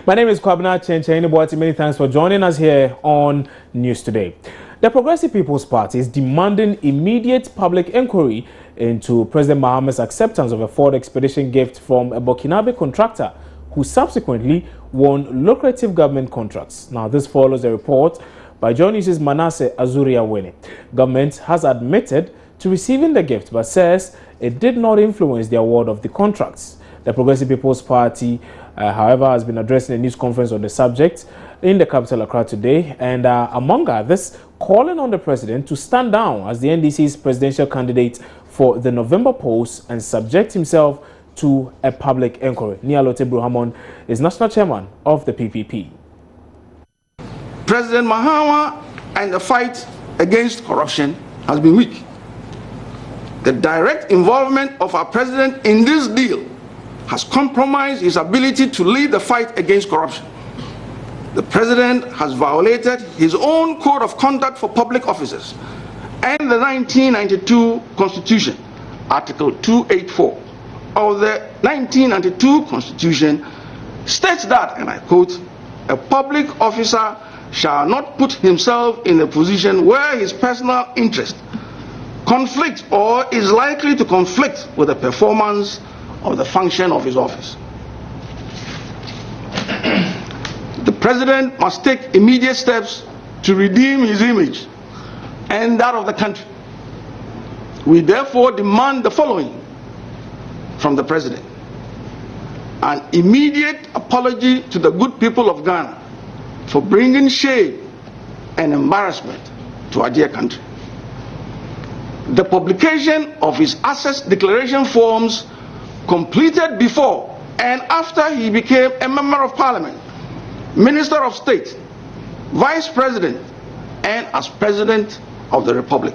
My name is Kwabena Chenchen. Many thanks for joining us here on News Today. The Progressive People's Party is demanding immediate public inquiry into President Mahama's acceptance of a Ford Expedition gift from a Burkinabe contractor who subsequently won lucrative government contracts. Now, this follows a report by John News' Manasseh Azuriawene. Government has admitted to receiving the gift but says it did not influence the award of the contracts. The Progressive People's Party, however, has been addressing a news conference on the subject in the capital Accra today, and among others, calling on the president to stand down as the NDC's presidential candidate for the November polls and subject himself to a public inquiry. Nialote Bruhamon is national chairman of the PPP. President Mahama and the fight against corruption has been weak. The direct involvement of our president in this deal has compromised his ability to lead the fight against corruption. The president has violated his own code of conduct for public officers and the 1992 Constitution, Article 284 of the 1992 Constitution states that, and I quote, "A public officer shall not put himself in a position where his personal interest conflicts or is likely to conflict with the performance of the function of his office." The president must take immediate steps to redeem his image and that of the country. We therefore demand the following from the president: an immediate apology to the good people of Ghana for bringing shame and embarrassment to our dear country. The publication of his assets declaration forms completed before and after he became a member of parliament, minister of state, vice president, and as president of the republic.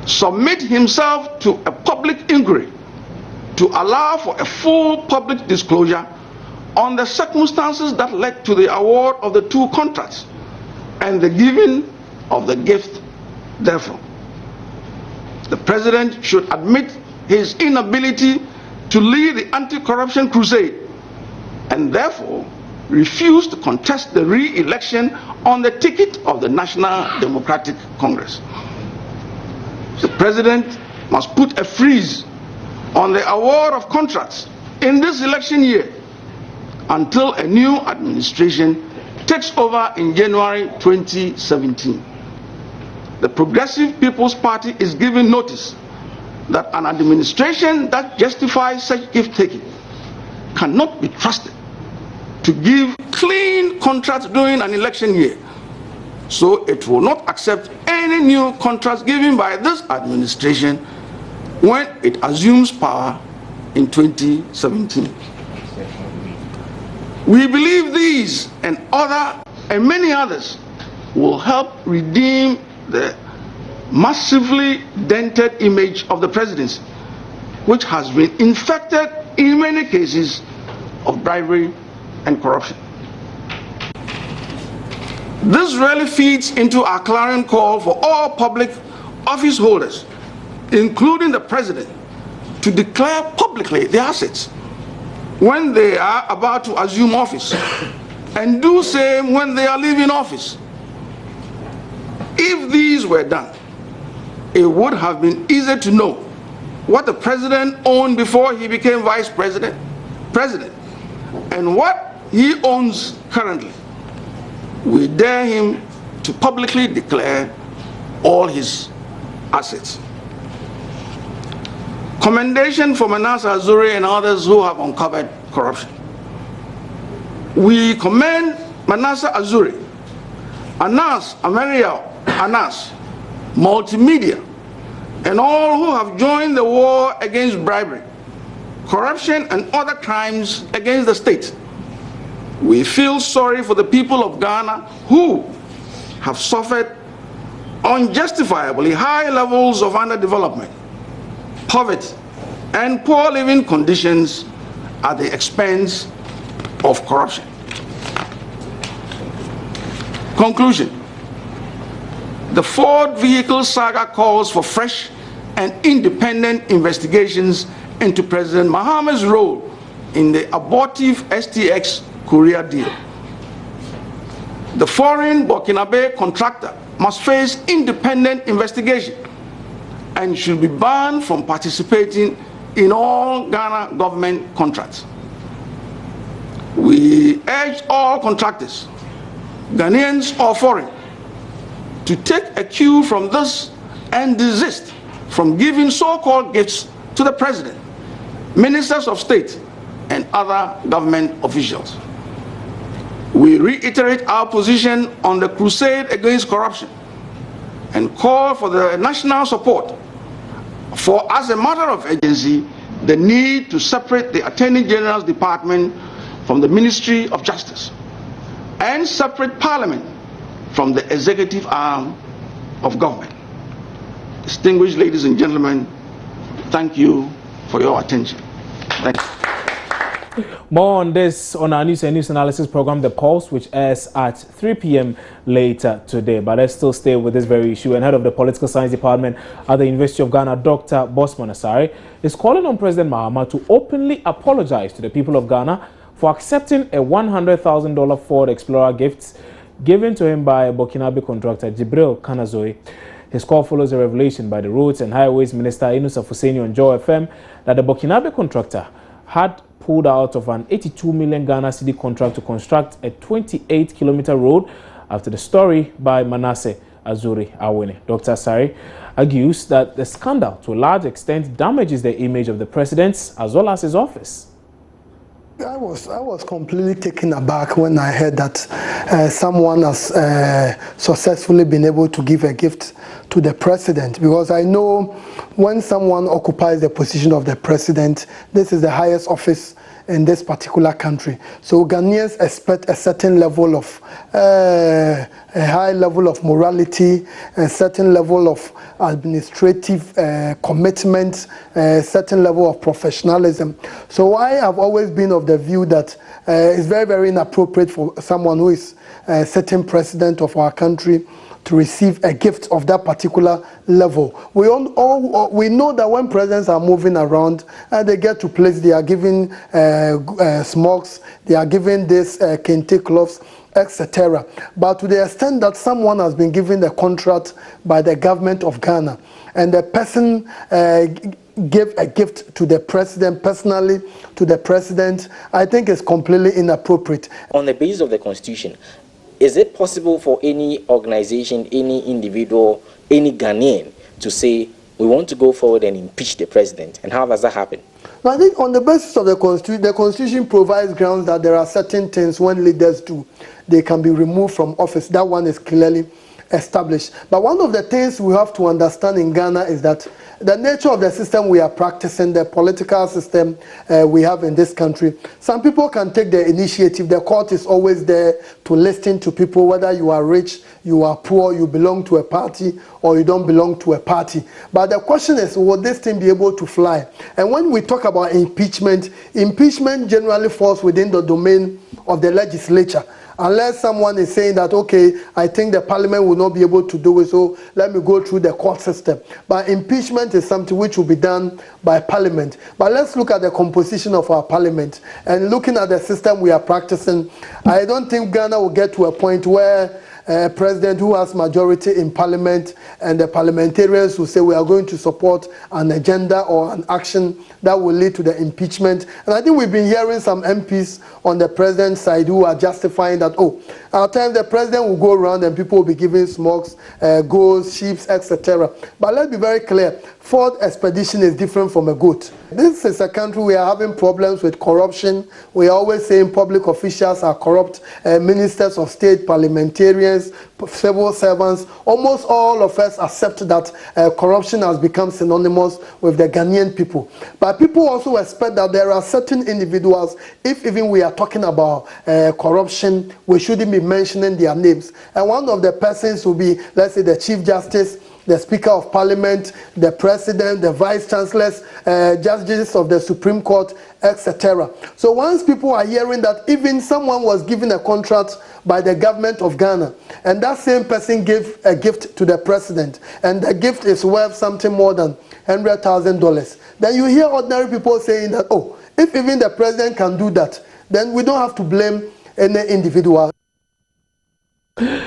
Submit himself to a public inquiry to allow for a full public disclosure on the circumstances that led to the award of the two contracts and the giving of the gift therefrom. The president should admit his inability to lead the anti-corruption crusade and therefore refuse to contest the re-election on the ticket of the National Democratic Congress. The president must put a freeze on the award of contracts in this election year until a new administration takes over in January 2017. The Progressive People's Party is giving notice that an administration that justifies such gift-taking cannot be trusted to give clean contracts during an election year. So it will not accept any new contracts given by this administration when it assumes power in 2017. We believe these and many others will help redeem the massively dented image of the presidency, which has been infected in many cases of bribery and corruption. This really feeds into our clarion call for all public office holders, including the president, to declare publicly their assets when they are about to assume office and do same when they are leaving office. If these were done, it would have been easy to know what the president owned before he became vice president, and what he owns currently. We dare him to publicly declare all his assets. Commendation for Manasseh Azuri and others who have uncovered corruption. We commend Manasseh Azuri, Anas Amerial, Anas, Multimedia, and all who have joined the war against bribery, corruption, and other crimes against the state. We feel sorry for the people of Ghana who have suffered unjustifiably high levels of underdevelopment, poverty, and poor living conditions at the expense of corruption. Conclusion. The Ford vehicle saga calls for fresh and independent investigations into President Mahama's role in the abortive STX Korea deal. The foreign Burkinabe contractor must face independent investigation and should be banned from participating in all Ghana government contracts. We urge all contractors, Ghanaians or foreign, to take a cue from this and desist from giving so-called gifts to the president, ministers of state, and other government officials. We reiterate our position on the crusade against corruption and call for the national support for, as a matter of urgency, the need to separate the Attorney General's Department from the Ministry of Justice and separate Parliament from the executive arm of government. Distinguished ladies and gentlemen, thank you for your attention. Thank you. More on this on our news and news analysis program, The Pulse, which airs at 3 p.m. later today. But let's still stay with this very issue. And head of the Political Science Department at the University of Ghana, Dr. Bosman Asare, is calling on President Mahama to openly apologize to the people of Ghana for accepting a $100,000 Ford Explorer gift given to him by Burkinabe contractor Jibril Kanazoe. His call follows a revelation by the Roads and Highways Minister Inusa Fuseni on Joe FM that the Burkinabe contractor had pulled out of an 82 million Ghana cedi contract to construct a 28-kilometer road after the story by Manasseh Azuri Awene. Dr. Asare argues that the scandal to a large extent damages the image of the president as well as his office. I was completely taken aback when I heard that someone has successfully been able to give a gift to the president, because I know when someone occupies the position of the president, this is the highest office in this particular country. So Ghanaians expect a certain level of, a high level of morality, a certain level of administrative commitment, a certain level of professionalism. So I have always been of the view that it's very, very inappropriate for someone who is a certain president of our country to receive a gift of that particular level. We know that when presidents are moving around and they get to place, they are given smokes, they are given this kente cloths, etc. But to the extent that someone has been given a contract by the government of Ghana and the person gave a gift to the president, personally to the president, I think it's completely inappropriate. On the basis of the Constitution, is it possible for any organization, any individual, any Ghanaian to say, we want to go forward and impeach the president? And how does that happen? I think on the basis of the Constitution provides grounds that there are certain things when leaders do, they can be removed from office. That one is clearly established. But one of the things we have to understand in Ghana is that the nature of the system we are practicing, the political system we have in this country, some people can take the initiative. The court is always there to listen to people, whether you are rich, you are poor, you belong to a party, or you don't belong to a party. But the question is, will this thing be able to fly? And when we talk about impeachment, impeachment generally falls within the domain of the legislature. Unless someone is saying that, okay, I think the parliament will not be able to do it, so let me go through the court system. But impeachment is something which will be done by parliament. But let's look at the composition of our parliament. And looking at the system we are practicing, I don't think Ghana will get to a point where a president who has majority in parliament and the parliamentarians will say we are going to support an agenda or an action that will lead to the impeachment. And I think we've been hearing some MPs on the president's side who are justifying that, oh, at times the president will go around and people will be giving smokes, goats, sheep, etc. But let's be very clear, Ford expedition is different from a goat. This is a country we are having problems with corruption. We are always saying public officials are corrupt, ministers of state, parliamentarians, civil servants. Almost all of us accept that corruption has become synonymous with the Ghanaian people. But people also expect that there are certain individuals, if even we are talking about corruption, we shouldn't be mentioning their names. And one of the persons will be, let's say, the Chief Justice, the Speaker of Parliament, the President, the Vice Chancellors, Judges of the Supreme Court, etc. So once people are hearing that even someone was given a contract by the government of Ghana, and that same person gave a gift to the president, and the gift is worth something more than $100,000, then you hear ordinary people saying that, oh, if even the president can do that, then we don't have to blame any individual.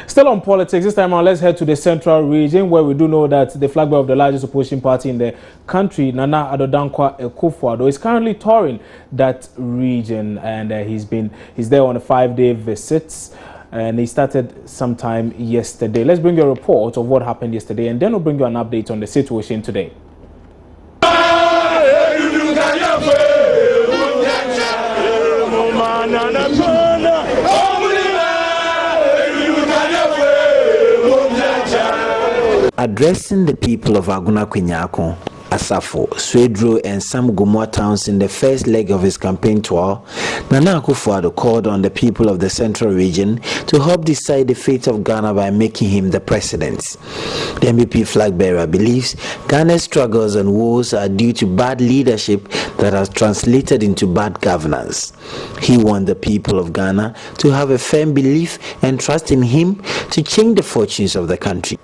Still on politics, this time around, let's head to the central region where we do know that the flag bearer of the largest opposition party in the country, Nana Addo Akufo-Addo, is currently touring that region, and he's there on a 5-day visit, and he started sometime yesterday. Let's bring you a report of what happened yesterday, and then we'll bring you an update on the situation today. Addressing the people of Aguna Kwenyako, Asafo, Swedro and some Gumua towns in the first leg of his campaign tour, Nana Akufo-Addo called on the people of the central region to help decide the fate of Ghana by making him the president. The MPP flag bearer believes Ghana's struggles and woes are due to bad leadership that has translated into bad governance. He wants the people of Ghana to have a firm belief and trust in him to change the fortunes of the country.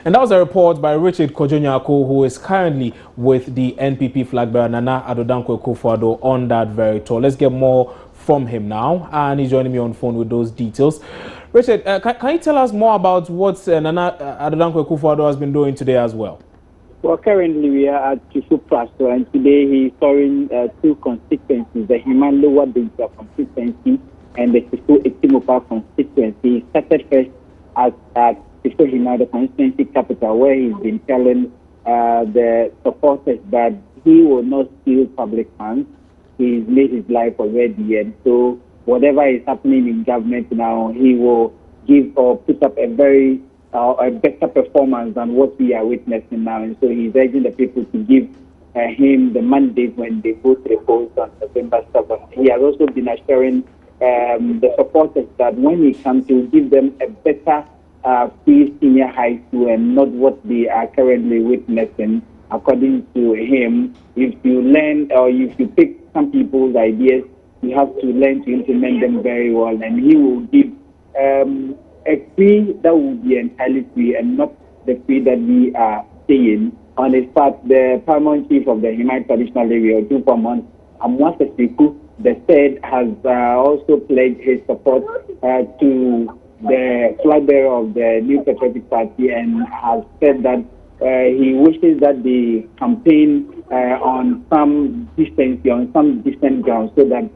And that was a report by Richard Kojonyako, who is currently with the NPP flag bearer Nana Addo Akufo-Addo on that very tour. Let's get more from him now, and he's joining me on phone with those details. Richard, can you tell us more about what Nana Addo Akufo-Addo has been doing today as well? Well, currently we are at Chifu Plateau, and today he's touring 2 constituencies, the Himan Lower Binta constituency and the Chifu Etimopa constituency. He started first at Chifu Himan, the constituency capital, where he's been telling the supporters that he will not steal public funds. He's made his life already, and so whatever is happening in government now, he will give or put up a better performance than what we are witnessing now. And so he's urging the people to give him the mandate when they go to the polls on November 7th. He has also been assuring the supporters that when he comes, he will give them a better free senior high school and not what they are currently witnessing. According to him, if you learn or if you pick some people's ideas, you have to learn to implement them very well. And he will give a fee that will be entirely free and not the fee that we are saying. On his part, the paramount chief of the Himai traditional area, Tupamon, Amwasa Siku, the said has also pledged his support to the flag bearer of the New Patriotic Party and has said that he wishes that the campaign on some distance, on some distant ground, so that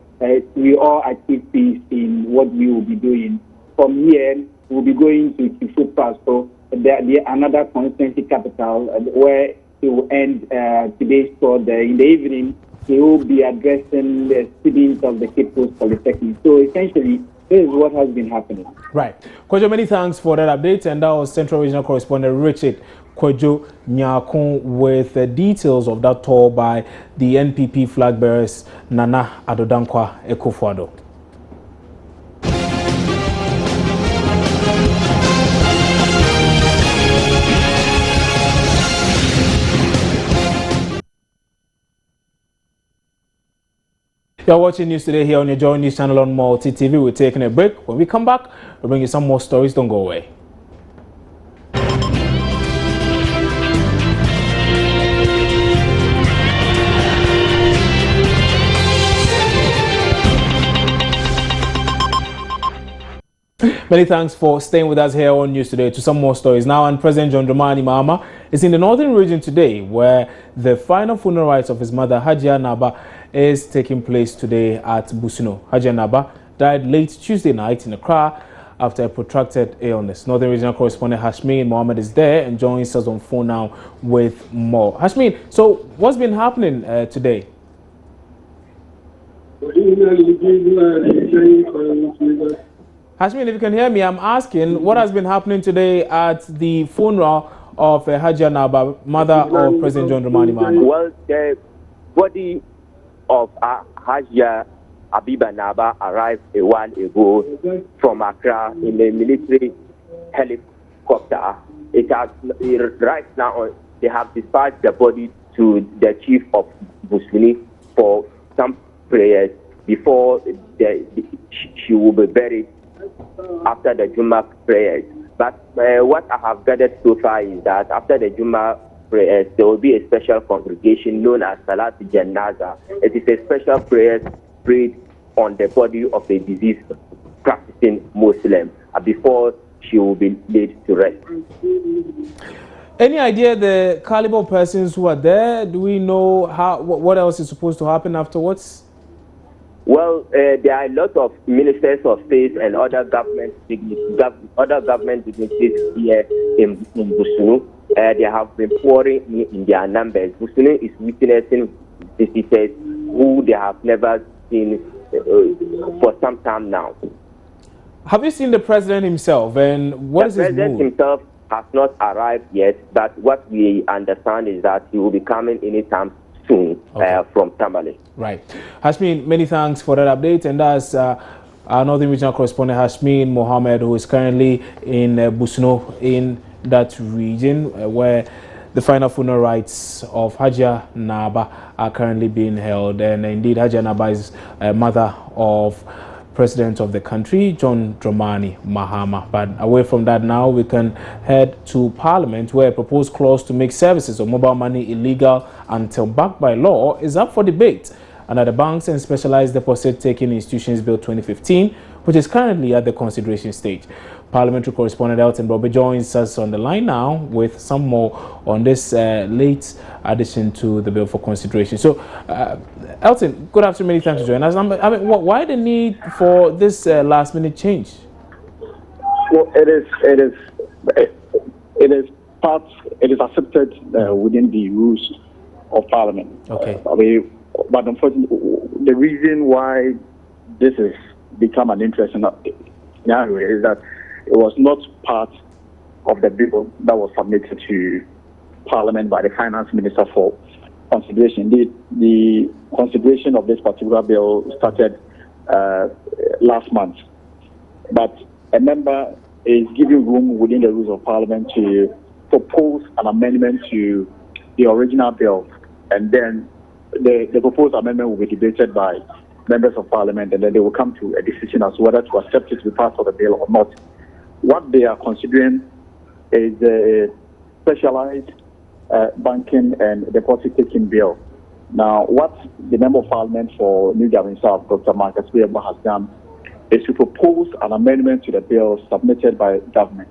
we all achieve peace in what we will be doing. From here, we'll be going to Kifu Pasto, another constituency capital, where he will end today's tour. In the evening, he will be addressing the students of the Cape Coast Polytechnic. So essentially, this is what has been happening. Right. Kojo, many thanks for that update. And that was Central Regional Correspondent Richard Kojo Nyakon with the details of that tour by the NPP flag bearers Nana Adodankwa Akufo-Addo. You're watching News Today here on your Joy News channel on Multi TV. We're taking a break. When we come back, we'll bring you some more stories. Don't go away. Many thanks for staying with us here on News Today to some more stories. Now, and President John Dramani Mahama is in the northern region today, where the final funeral rites of his mother, Hajia Naba, is taking place today at Busuno. Hajia Naba died late Tuesday night in Accra after a protracted illness. Northern Regional Correspondent Hashmin Mohammed is there and joins us on phone now with more. Hashmin, so what's been happening today? Hashmin, if you can hear me, I'm asking what has been happening today at the funeral of Hajia Naba, mother of President John Dramani Mahama. Well, the body of Hajia Abiba Naba arrived a while ago from Accra in a military helicopter. It has right now they have dispatched the body to the chief of Busuni for some prayers before she will be buried after the Juma prayers. But what I have gathered so far is that after the Juma prayers, there will be a special congregation known as Salat Janaza. It is a special prayer prayed on the body of a deceased practicing Muslim before she will be laid to rest. Any idea the caliber of persons who are there? Do we know what else is supposed to happen afterwards? Well, there are a lot of ministers of state and other government dignitaries here in Busunu. They have been pouring in their numbers. Busunu is witnessing visitors who they have never seen for some time now. Have you seen the president himself, and what is his mood? The president himself has not arrived yet, but what we understand is that he will be coming anytime soon from Tamale. Right. Hashmin, many thanks for that update. And that's our Northern Regional Correspondent Hashmin Mohammed, who is currently in Busno in that region where the final funeral rites of Hajia Naba are currently being held. And indeed, Hajia Naba is mother of President of the country, John Dramani Mahama. But away from that now, we can head to Parliament, where a proposed clause to make services of mobile money illegal until backed by law is up for debate under the Banks and Specialized Deposit-Taking Institutions Bill 2015, which is currently at the consideration stage. Parliamentary correspondent Elton Bobby joins us on the line now with some more on this late addition to the bill for consideration. So, Elton, good afternoon. Many thanks for joining us. I mean, why the need for this last-minute change? Well, it is accepted within the rules of Parliament. Okay. But unfortunately, the reason why this has become an interesting area is that it was not part of the bill that was submitted to Parliament by the Finance Minister for consideration. The consideration of this particular bill started last month, but a member is giving room within the rules of Parliament to propose an amendment to the original bill, and then the proposed amendment will be debated by members of Parliament, and then they will come to a decision as to whether to accept it to be part of the bill or not. What they are considering is a specialized banking and deposit-taking bill Now, what the Member of Parliament for New Government South, Dr. Marcus Weber, has done is to propose an amendment to the bill submitted by government.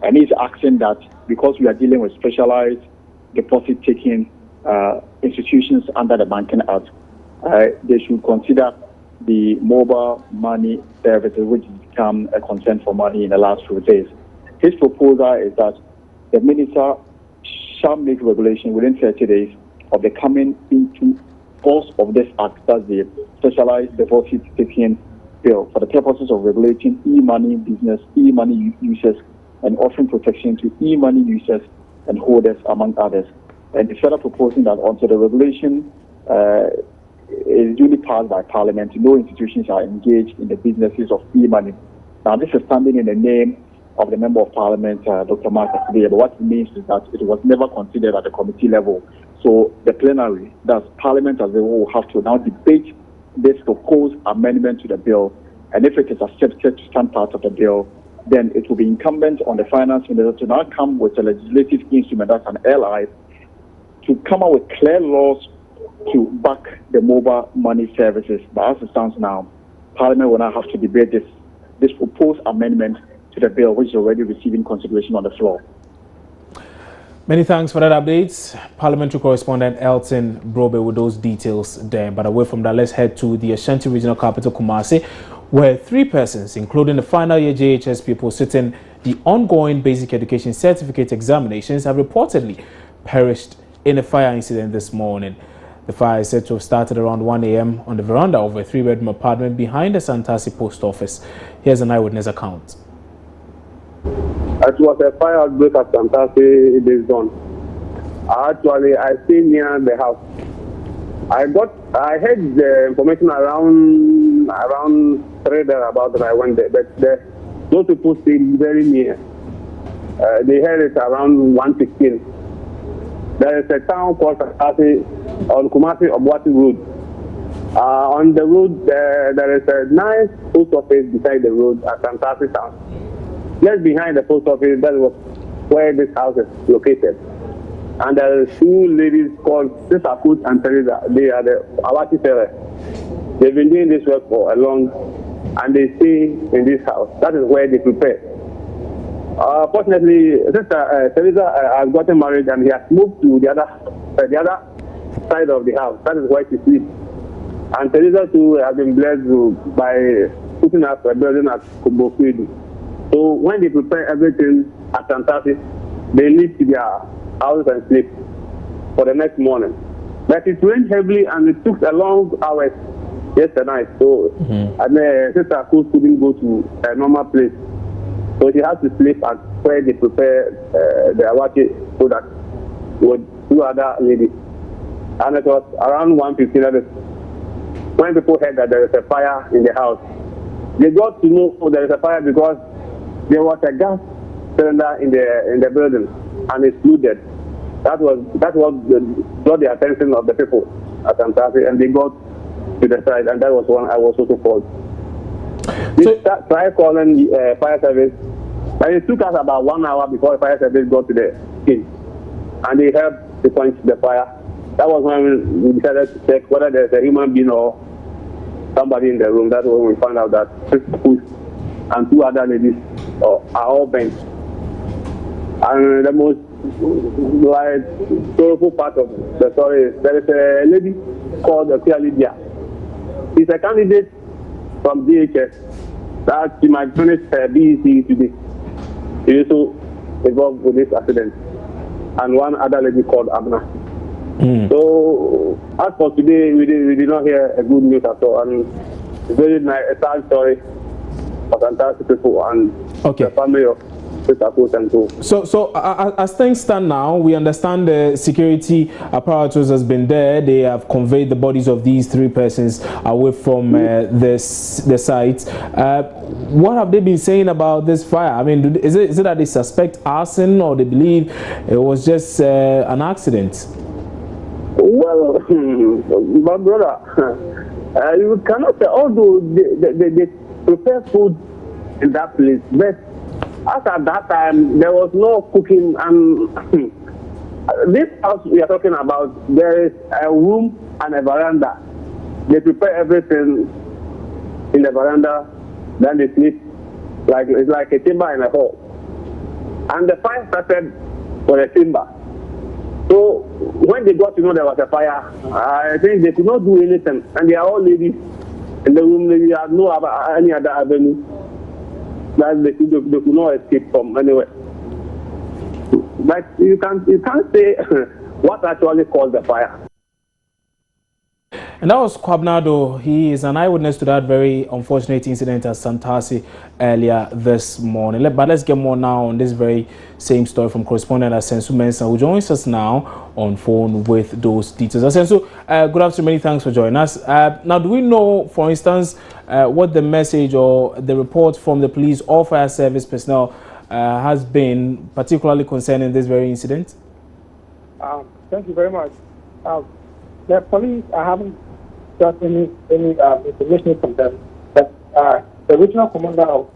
And he's asking that because we are dealing with specialized deposit-taking institutions under the Banking Act, they should consider the mobile money services, which has become a concern for money in the last few days. His proposal is that the minister shall make regulation within 30 days of the coming into force of this act, that's the specialized deposit-taking bill, for the purposes of regulating e-money business, e-money users, and offering protection to e-money users and holders, among others. And it's further proposing that until the regulation is duly passed by Parliament, no institutions are engaged in the businesses of e-money. Now, this is standing in the name of the Member of Parliament, Dr. Marcus Weber. But what it means is that it was never considered at the committee level. So the plenary, that's Parliament as a whole, will have to now debate this proposed amendment to the bill. And if it is accepted to stand part of the bill, then it will be incumbent on the finance minister to now come with a legislative instrument, that's an LI, to come up with clear laws to back the mobile money services. But as it stands now, Parliament will now have to debate this proposed amendment to the bill, which is already receiving consideration on the floor. Many thanks for that update. Parliamentary correspondent Elton Brobe with those details there. But away from that, let's head to the Ashanti Regional Capital, Kumasi, where 3 persons, including the final year JHS pupils sitting the ongoing basic education certificate examinations, have reportedly perished in a fire incident this morning. The fire is said to have started around 1 a.m. on the veranda of a 3-bedroom apartment behind the Santasi post office. Here's an eyewitness account. It was a fire outbreak at Santasi this dawn. Actually, I stay near the house. I heard the information around 3 there about that I went there, but those people stayed very near. They heard it around 1:16. There is a town called Santasi on Kumasi Obwati Road. On the road, there is a nice post office beside the road at Santasi town. Just behind the post office, that was where this house is located. And there are 2 ladies called Sister Kut and Teresa. They are the Awati Fere. They've been doing this work for a long, and they stay in this house. That is where they prepare. Fortunately, Sister Teresa has gotten married and he has moved to the other side of the house. That is where she sleeps. And Teresa too has been blessed by putting up a building at Kubokwidi. So when they prepare everything at Santasi, they leave to their house and sleep for the next morning. But it rained heavily and it took a long hours yesterday night. So and Sister Kut couldn't go to a normal place. So she has to sleep at where they prepare the Awati product with 2 other ladies. And it was around 1:15 when people heard that there is a fire in the house. They got to know there is a fire because there was a gas cylinder in the building and it exploded. That was got the attention of the people at Santasi, and they got to the side, and that was when I was also called. We tried calling fire service, but it took us about 1 hour before the fire service got to the scene, and they helped to quench the fire. That was when we decided to check whether there's a human being or somebody in the room. That's when we found out that 6 people and 2 other ladies are all bent. And the most sorrowful part of the story is there is a lady called Pia Lydia. She's a candidate from DHS that she might finish her BEC today. She also involved with this accident. And 1 other lady called Abna. So as for today, we did not hear a good news at all. And it's very nice, a sad story for fantastic people and the family of Sister Kut and so. So as things stand now, we understand the security apparatus has been there. They have conveyed the bodies of these 3 persons away from the site. What have they been saying about this fire? I mean, is it that they suspect arson or they believe it was just an accident? Well, my brother, you cannot say, although they prepare food in that place, but as at that time, there was no cooking, and this house we are talking about, there is a room and a veranda. They prepare everything in the veranda, then they sleep like it's like a timber in a hole. And the fire started for a timber. So when they got to know there was a fire, I think they could not do anything, and they are all ladies in the room. They had no any other avenue that they could not escape from anywhere. But you can't say what actually caused the fire. And that was Kwabnado. He is an eyewitness to that very unfortunate incident at Santasi earlier this morning. But let's get more now on this very same story from correspondent Asensu Mensah, who joins us now on phone with those details. Asensu, good afternoon. Many thanks for joining us. Now, do we know, for instance, what the message or the report from the police or fire service personnel has been, particularly concerning this very incident? Thank you very much. The police, I haven't got any information from them, but the regional commander of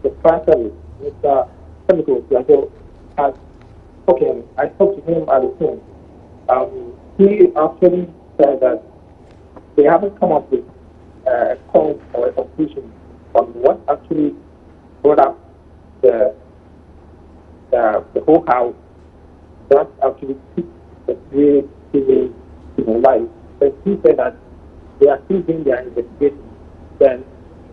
the fire service, Mr. Chemical, has spoken. I spoke to him at the scene. He actually said that they haven't come up with a cause or a conclusion on what actually brought up the whole house that actually took the three life. But he said that they are still doing their investigation. Then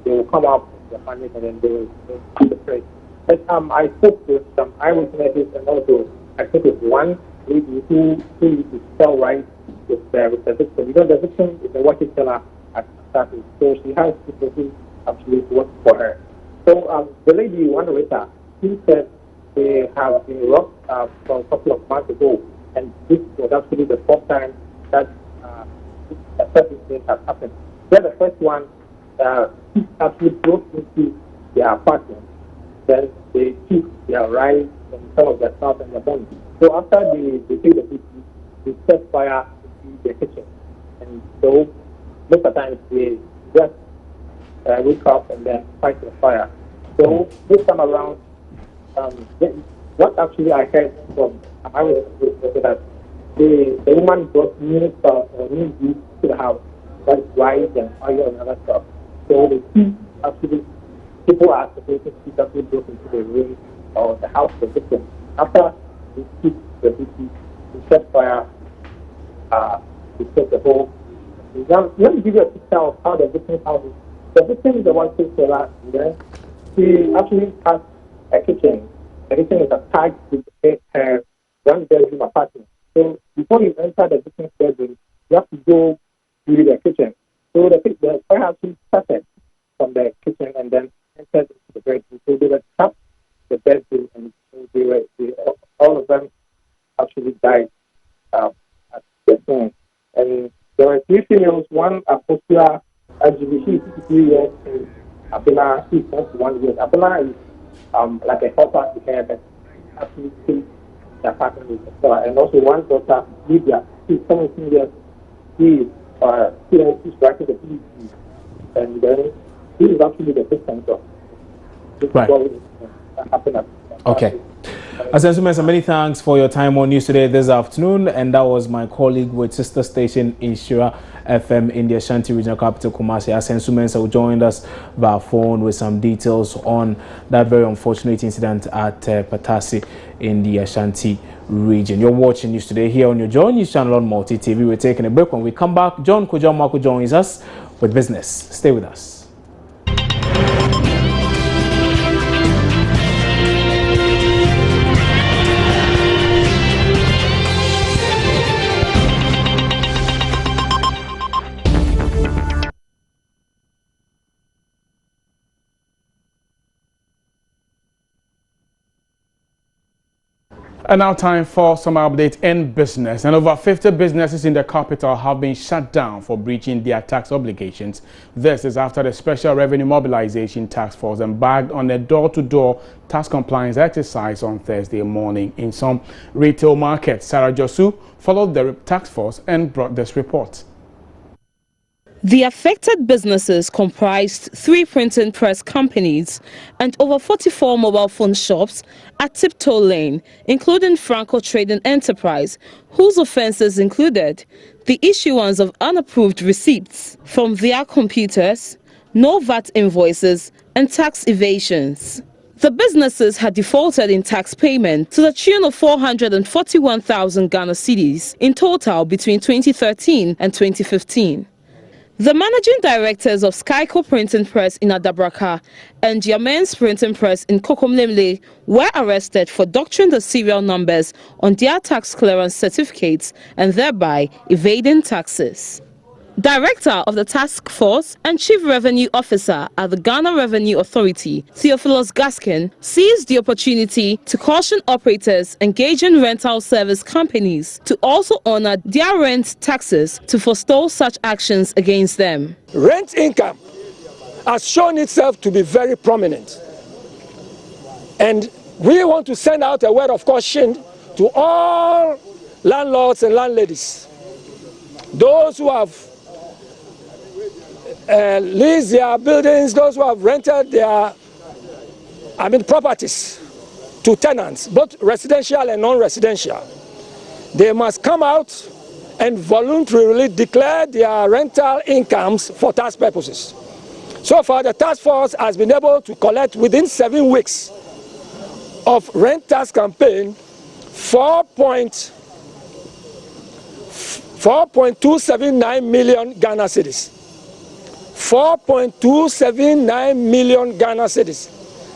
they will come up with the findings and then they will do the press. But I spoke with some eyewitnesses, and also I spoke with one lady who used to sell rice with the victim. You know, the victim is a watching seller at Starting, so she has people who actually work for her. So the lady, one waiter, she said they have been robbed for a couple of months ago, and this was actually the fourth time that a certain thing has happened. Then the first one, he actually broke into their apartment. Then they took their rice and some of their stuff and their money. So after they take the pictures, they set fire into the kitchen. And so most of the time they just wake up and then fight the fire. So this time around, what actually I heard from I was that the woman brought new stuff or new goods to the house, like rice and oil and other stuff. So the two actually, people are supposed to actually go into the room or the house of the victim. After they took the victim, they set fire, they set the whole. Let me give you a picture of how the victim's house is. The victim is the one who seller, and then she actually has a kitchen. The kitchen is attached to her one-bedroom apartment. So before you enter the victim's bedroom, you have to go to the kitchen. So the fire actually started from the kitchen and then entered into the bedroom. So they were trapped in the bedroom, and all of them actually died at the scene. And there were three females, one Apostle Ajibi, she's 53 years, and Abela, she's 21 years. Abela is like a helper to her, but actually killed the apartment with the seller. And also one daughter, Lydia, she's 17 years, she's writing the PhD, and then she is actually the victim of this. Right. Happened at okay. Asensu Mensah, many thanks for your time on News Today this afternoon. And that was my colleague with sister station Ishira FM in the Ashanti Regional Capital, Kumasi, Asensu Mensah, who joined us via phone with some details on that very unfortunate incident at Patasi in the Ashanti region. You're watching News Today here on your Joy News channel on Multi TV. We're taking a break. When we come back, John Kujamako joins us with business. Stay with us. And now time for some update in business. And over 50 businesses in the capital have been shut down for breaching their tax obligations. This is after the Special Revenue Mobilization Task Force embarked on a door-to-door tax compliance exercise on Thursday morning in some retail markets. Sarah Josu followed the task force and brought this report. The affected businesses comprised 3 printing press companies and over 44 mobile phone shops at Tiptoe Lane, including Franco Trading Enterprise, whose offences included the issuance of unapproved receipts from their computers, no VAT invoices, and tax evasions. The businesses had defaulted in tax payment to the tune of 441,000 Ghana cedis in total between 2013 and 2015. The managing directors of Skyco Printing Press in Adabraka and Yamen's Printing Press in Kokomlemle were arrested for doctoring the serial numbers on their tax clearance certificates and thereby evading taxes. Director of the Task Force and Chief Revenue Officer at the Ghana Revenue Authority, Theophilus Gaskin, seized the opportunity to caution operators engaging rental service companies to also honor their rent taxes to forestall such actions against them. Rent income has shown itself to be very prominent. And we want to send out a word of caution to all landlords and landladies, those who have leased their buildings, those who have rented their properties to tenants, both residential and non-residential. They must come out and voluntarily declare their rental incomes for tax purposes. So far, the task force has been able to collect within 7 weeks of rent tax campaign 4.279 million Ghana cedis. 4.279 million Ghana cedis.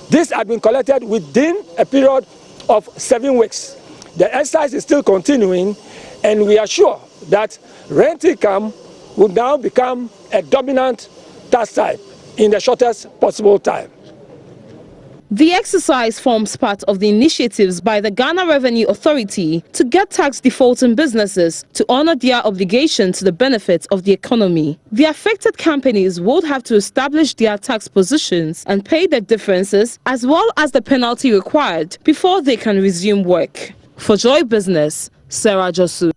This had been collected within a period of 7 weeks. The exercise is still continuing, and we are sure that rent income will now become a dominant tax type in the shortest possible time. The exercise forms part of the initiatives by the Ghana Revenue Authority to get tax defaulting businesses to honor their obligation to the benefit of the economy. The affected companies would have to establish their tax positions and pay the differences as well as the penalty required before they can resume work. For Joy Business, Sarah Josu.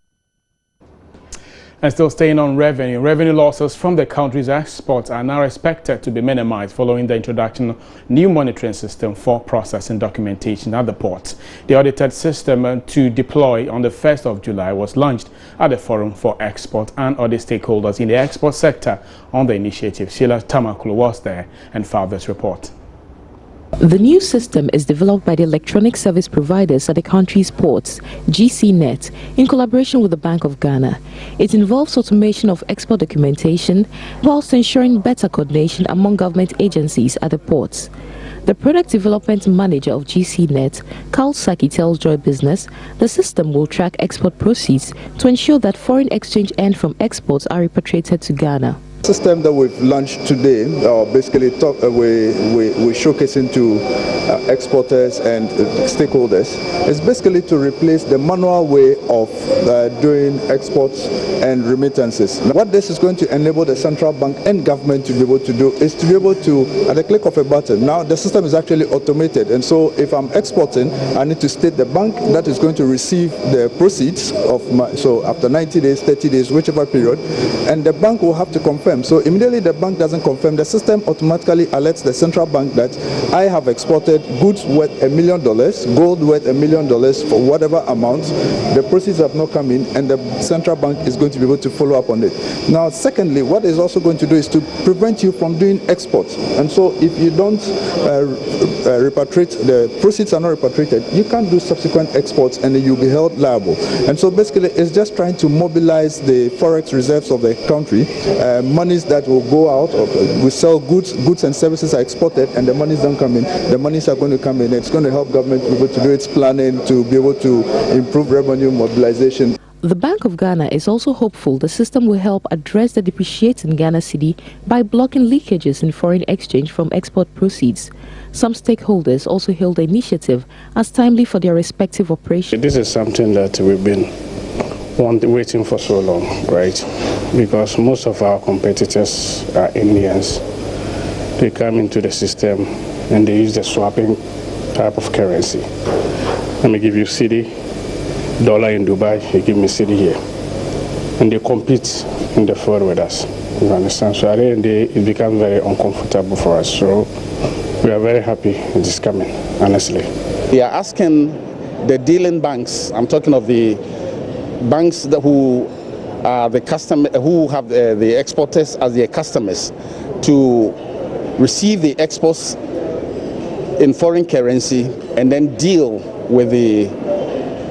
And still staying on revenue losses from the country's exports are now expected to be minimized following the introduction of new monitoring system for processing documentation at the ports. The audited system to deploy on the 1st of July was launched at the Forum for Export and other stakeholders in the export sector on the initiative. Sheila Tamakulu was there and filed this report. The new system is developed by the electronic service providers at the country's ports, GCNet, in collaboration with the Bank of Ghana. It involves automation of export documentation whilst ensuring better coordination among government agencies at the ports. The product development manager of GCNet, Carl Saki, tells Joy Business the system will track export proceeds to ensure that foreign exchange earned from exports are repatriated to Ghana. The system that we've launched today, basically we're showcasing to exporters and stakeholders, is basically to replace the manual way of doing exports and remittances. Now, what this is going to enable the central bank and government to be able to do is to be able to, at the click of a button, now the system is actually automated, and so if I'm exporting, I need to state the bank that is going to receive the proceeds of my, so after 90 days, 30 days, whichever period, and the bank will have to confirm. So immediately the bank doesn't confirm, the system automatically alerts the central bank that I have exported goods worth $1 million, gold worth $1 million for whatever amount. The proceeds have not come in, and the central bank is going to be able to follow up on it. Now, secondly, what it's also going to do is to prevent you from doing exports. And so if you don't repatriate, the proceeds are not repatriated, you can't do subsequent exports and you'll be held liable. And so basically it's just trying to mobilize the forex reserves of the country, monies that will go out, or we sell goods and services are exported, and the monies don't come in. The monies are going to come in. It's going to help government be able to do its planning, to be able to improve revenue mobilization. The Bank of Ghana is also hopeful the system will help address the depreciating Ghana cedi by blocking leakages in foreign exchange from export proceeds. Some stakeholders also hailed the initiative as timely for their respective operations. This is something that we've been waiting for so long, right? Because most of our competitors are Indians. They come into the system and they use the swapping type of currency. Let me give you cedi, dollar in Dubai, you give me cedi here. And they compete in the field with us. You understand? So at the end of the day, it becomes very uncomfortable for us. So we are very happy it is coming, honestly. We are asking the dealing banks, I'm talking of the banks who are the customer, who have the exporters as their customers, to receive the exports in foreign currency and then deal with the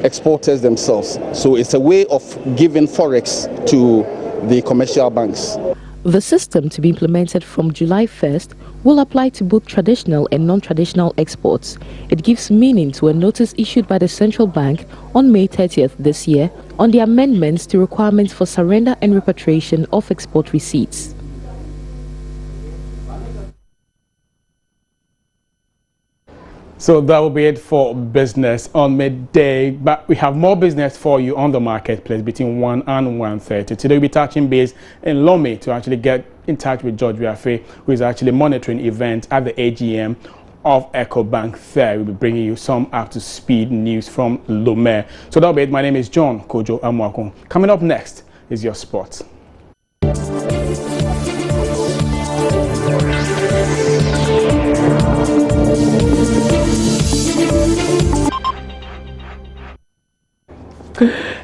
exporters themselves. So it's a way of giving forex to the commercial banks. The system, to be implemented from July 1st, will apply to both traditional and non-traditional exports. It gives meaning to a notice issued by the central bank on May 30th this year on the amendments to requirements for surrender and repatriation of export receipts. So that will be it for business on midday, but we have more business for you on the marketplace between 1 and 1:30. Today we'll be touching base in Lome to actually get in touch with George Wiafe, who is actually monitoring events at the AGM of EcoBank there. We'll be bringing you some up-to-speed news from Lome. So that'll be it. My name is John Kojo Amwakon. Coming up next is your sports.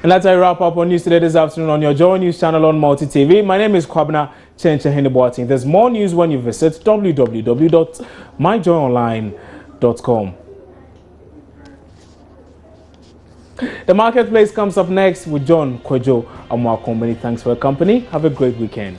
And that's a wrap up on News Today this afternoon on your Joy News channel on Multi TV. My name is Kwabna Chenchehinibuating. There's more news when you visit www.myjoyonline.com. The marketplace comes up next with John Kojo Amwakon. Many thanks for your company. Have a great weekend.